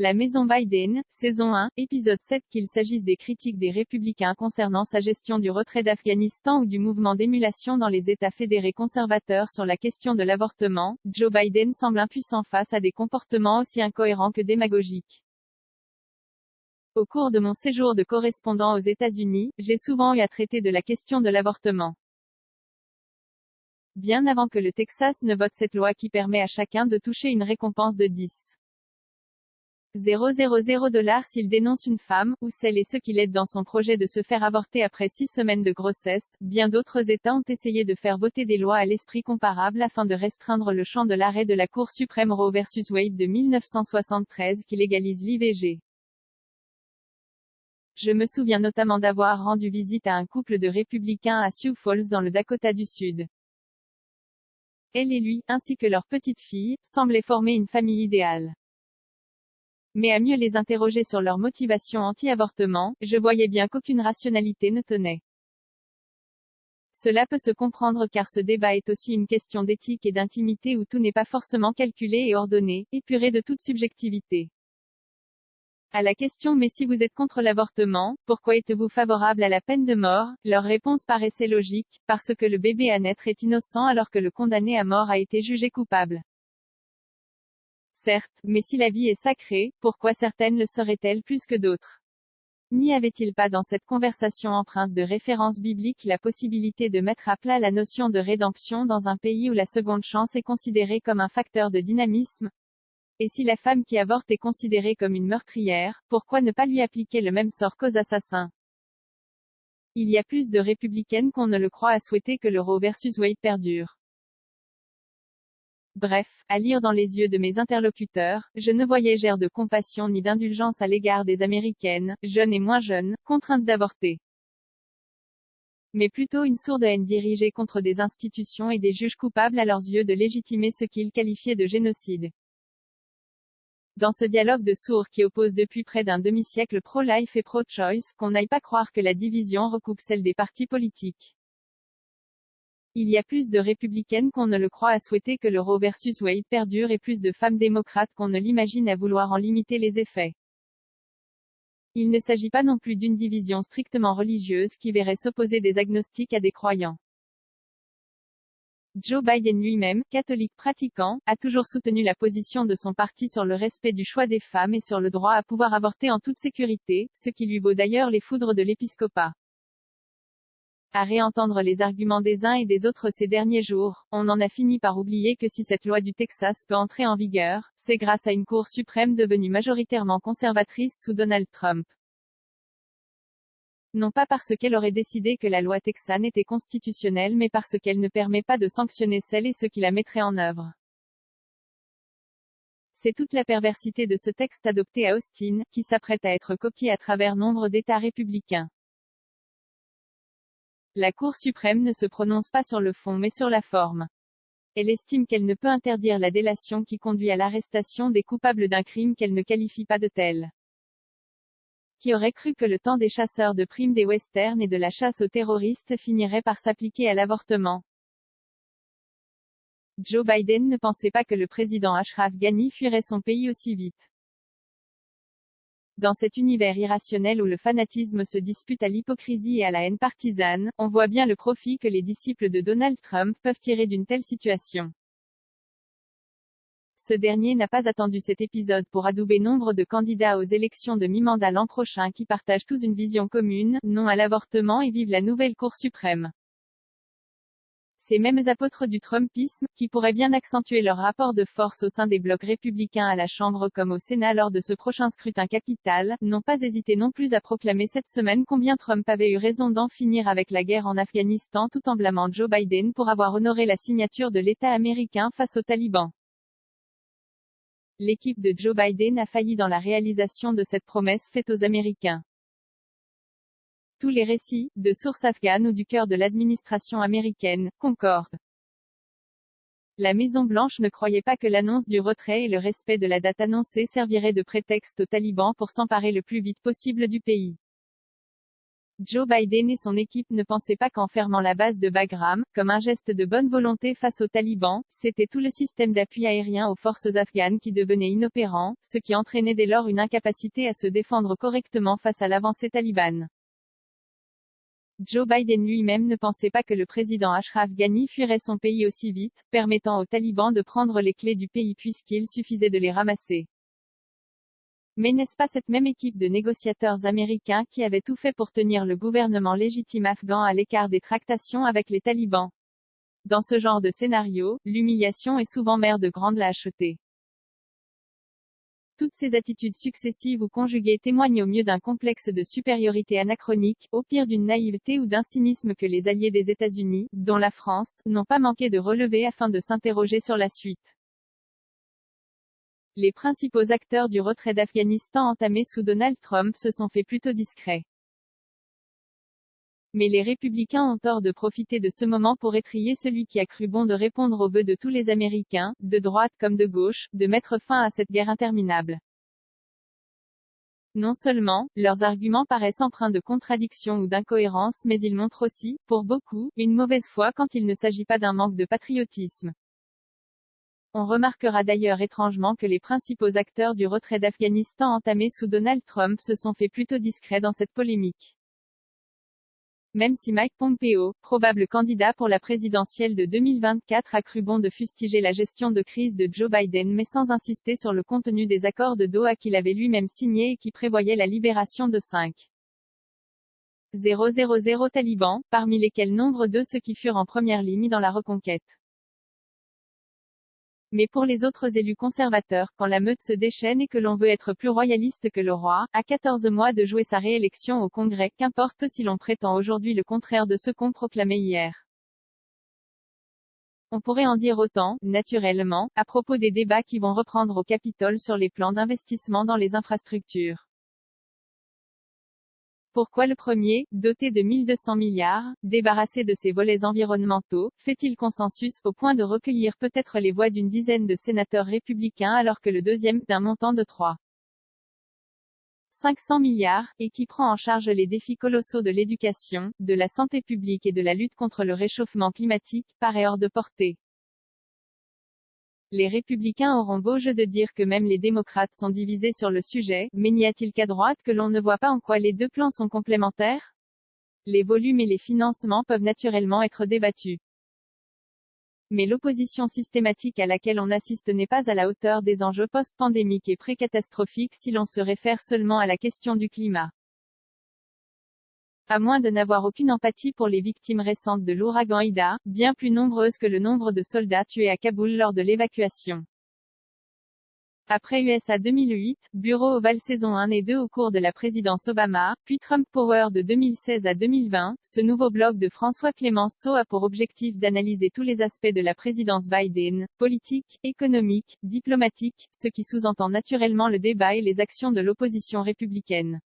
La maison Biden, saison 1, épisode 7. Qu'il s'agisse des critiques des républicains concernant sa gestion du retrait d'Afghanistan ou du mouvement d'émulation dans les États fédérés conservateurs sur la question de l'avortement, Joe Biden semble impuissant face à des comportements aussi incohérents que démagogiques. Au cours de mon séjour de correspondant aux États-Unis, j'ai souvent eu à traiter de la question de l'avortement. Bien avant que le Texas ne vote cette loi qui permet à chacun de toucher une récompense de 10,000 $ s'il dénonce une femme, ou celles et ceux qui l'aident dans son projet de se faire avorter après 6 semaines de grossesse, bien d'autres États ont essayé de faire voter des lois à l'esprit comparable afin de restreindre le champ de l'arrêt de la Cour suprême Roe vs Wade de 1973 qui légalise l'IVG. Je me souviens notamment d'avoir rendu visite à un couple de républicains à Sioux Falls dans le Dakota du Sud. Elle et lui, ainsi que leur petite fille, semblaient former une famille idéale. Mais à mieux les interroger sur leur motivation anti-avortement, je voyais bien qu'aucune rationalité ne tenait. Cela peut se comprendre car ce débat est aussi une question d'éthique et d'intimité où tout n'est pas forcément calculé et ordonné, épuré de toute subjectivité. À la question mais si vous êtes contre l'avortement, pourquoi êtes-vous favorable à la peine de mort? Leur réponse paraissait logique, parce que le bébé à naître est innocent alors que le condamné à mort a été jugé coupable. Certes, mais si la vie est sacrée, pourquoi certaines le seraient-elles plus que d'autres? N'y avait-il pas dans cette conversation empreinte de références bibliques la possibilité de mettre à plat la notion de rédemption dans un pays où la seconde chance est considérée comme un facteur de dynamisme? Et si la femme qui avorte est considérée comme une meurtrière, pourquoi ne pas lui appliquer le même sort qu'aux assassins? Il y a plus de républicaines qu'on ne le croit à souhaiter que le Roe vs Wade perdure. Bref, à lire dans les yeux de mes interlocuteurs, je ne voyais guère de compassion ni d'indulgence à l'égard des Américaines, jeunes et moins jeunes, contraintes d'avorter. Mais plutôt une sourde haine dirigée contre des institutions et des juges coupables à leurs yeux de légitimer ce qu'ils qualifiaient de génocide. Dans ce dialogue de sourds qui oppose depuis près d'un demi-siècle pro-life et pro-choice, qu'on n'aille pas croire que la division recoupe celle des partis politiques. Il y a plus de républicaines qu'on ne le croit à souhaiter que le Roe vs Wade perdure et plus de femmes démocrates qu'on ne l'imagine à vouloir en limiter les effets. Il ne s'agit pas non plus d'une division strictement religieuse qui verrait s'opposer des agnostiques à des croyants. Joe Biden lui-même, catholique pratiquant, a toujours soutenu la position de son parti sur le respect du choix des femmes et sur le droit à pouvoir avorter en toute sécurité, ce qui lui vaut d'ailleurs les foudres de l'épiscopat. À réentendre les arguments des uns et des autres ces derniers jours, on en a fini par oublier que si cette loi du Texas peut entrer en vigueur, c'est grâce à une Cour suprême devenue majoritairement conservatrice sous Donald Trump. Non pas parce qu'elle aurait décidé que la loi texane était constitutionnelle mais parce qu'elle ne permet pas de sanctionner celles et ceux qui la mettraient en œuvre. C'est toute la perversité de ce texte adopté à Austin, qui s'apprête à être copié à travers nombre d'États républicains. La Cour suprême ne se prononce pas sur le fond mais sur la forme. Elle estime qu'elle ne peut interdire la délation qui conduit à l'arrestation des coupables d'un crime qu'elle ne qualifie pas de tel. Qui aurait cru que le temps des chasseurs de primes des westerns et de la chasse aux terroristes finirait par s'appliquer à l'avortement? Joe Biden ne pensait pas que le président Ashraf Ghani fuirait son pays aussi vite. Dans cet univers irrationnel où le fanatisme se dispute à l'hypocrisie et à la haine partisane, on voit bien le profit que les disciples de Donald Trump peuvent tirer d'une telle situation. Ce dernier n'a pas attendu cet épisode pour adouber nombre de candidats aux élections de mi-mandat l'an prochain qui partagent tous une vision commune, non à l'avortement et vivent la nouvelle Cour suprême. Ces mêmes apôtres du Trumpisme, qui pourraient bien accentuer leur rapport de force au sein des blocs républicains à la Chambre comme au Sénat lors de ce prochain scrutin capital, n'ont pas hésité non plus à proclamer cette semaine combien Trump avait eu raison d'en finir avec la guerre en Afghanistan tout en blâmant Joe Biden pour avoir honoré la signature de l'État américain face aux talibans. L'équipe de Joe Biden a failli dans la réalisation de cette promesse faite aux Américains. Tous les récits, de sources afghanes ou du cœur de l'administration américaine, concordent. La Maison-Blanche ne croyait pas que l'annonce du retrait et le respect de la date annoncée serviraient de prétexte aux talibans pour s'emparer le plus vite possible du pays. Joe Biden et son équipe ne pensaient pas qu'en fermant la base de Bagram, comme un geste de bonne volonté face aux talibans, c'était tout le système d'appui aérien aux forces afghanes qui devenait inopérant, ce qui entraînait dès lors une incapacité à se défendre correctement face à l'avancée talibane. Joe Biden lui-même ne pensait pas que le président Ashraf Ghani fuirait son pays aussi vite, permettant aux talibans de prendre les clés du pays puisqu'il suffisait de les ramasser. Mais n'est-ce pas cette même équipe de négociateurs américains qui avait tout fait pour tenir le gouvernement légitime afghan à l'écart des tractations avec les talibans? Dans ce genre de scénario, l'humiliation est souvent mère de grande lâcheté. Toutes ces attitudes successives ou conjuguées témoignent au mieux d'un complexe de supériorité anachronique, au pire d'une naïveté ou d'un cynisme que les alliés des États-Unis, dont la France, n'ont pas manqué de relever afin de s'interroger sur la suite. Les principaux acteurs du retrait d'Afghanistan entamé sous Donald Trump se sont fait plutôt discrets. Mais les républicains ont tort de profiter de ce moment pour étriller celui qui a cru bon de répondre aux vœux de tous les Américains, de droite comme de gauche, de mettre fin à cette guerre interminable. Non seulement, leurs arguments paraissent empreints de contradictions ou d'incohérences mais ils montrent aussi, pour beaucoup, une mauvaise foi quand il ne s'agit pas d'un manque de patriotisme. On remarquera d'ailleurs étrangement que les principaux acteurs du retrait d'Afghanistan entamé sous Donald Trump se sont fait plutôt discrets dans cette polémique. Même si Mike Pompeo, probable candidat pour la présidentielle de 2024, a cru bon de fustiger la gestion de crise de Joe Biden mais sans insister sur le contenu des accords de Doha qu'il avait lui-même signés et qui prévoyaient la libération de 5,000 talibans, parmi lesquels nombre de ceux qui furent en première ligne dans la reconquête. Mais pour les autres élus conservateurs, quand la meute se déchaîne et que l'on veut être plus royaliste que le roi, à 14 mois de jouer sa réélection au Congrès, qu'importe si l'on prétend aujourd'hui le contraire de ce qu'on proclamait hier. On pourrait en dire autant, naturellement, à propos des débats qui vont reprendre au Capitole sur les plans d'investissement dans les infrastructures. Pourquoi le premier, doté de 1200 milliards, débarrassé de ses volets environnementaux, fait-il consensus, au point de recueillir peut-être les voix d'une dizaine de sénateurs républicains alors que le deuxième, d'un montant de 3,5 milliards, et qui prend en charge les défis colossaux de l'éducation, de la santé publique et de la lutte contre le réchauffement climatique, paraît hors de portée. Les républicains auront beau jeu de dire que même les démocrates sont divisés sur le sujet, mais n'y a-t-il qu'à droite que l'on ne voit pas en quoi les deux plans sont complémentaires? Les volumes et les financements peuvent naturellement être débattus. Mais l'opposition systématique à laquelle on assiste n'est pas à la hauteur des enjeux post-pandémiques et pré-catastrophiques si l'on se réfère seulement à la question du climat. À moins de n'avoir aucune empathie pour les victimes récentes de l'ouragan Ida, bien plus nombreuses que le nombre de soldats tués à Kaboul lors de l'évacuation. Après USA 2008, Bureau Oval saison 1 et 2 au cours de la présidence Obama, puis Trump Power de 2016 à 2020, ce nouveau blog de François Clémenceau a pour objectif d'analyser tous les aspects de la présidence Biden, politique, économique, diplomatique, ce qui sous-entend naturellement le débat et les actions de l'opposition républicaine.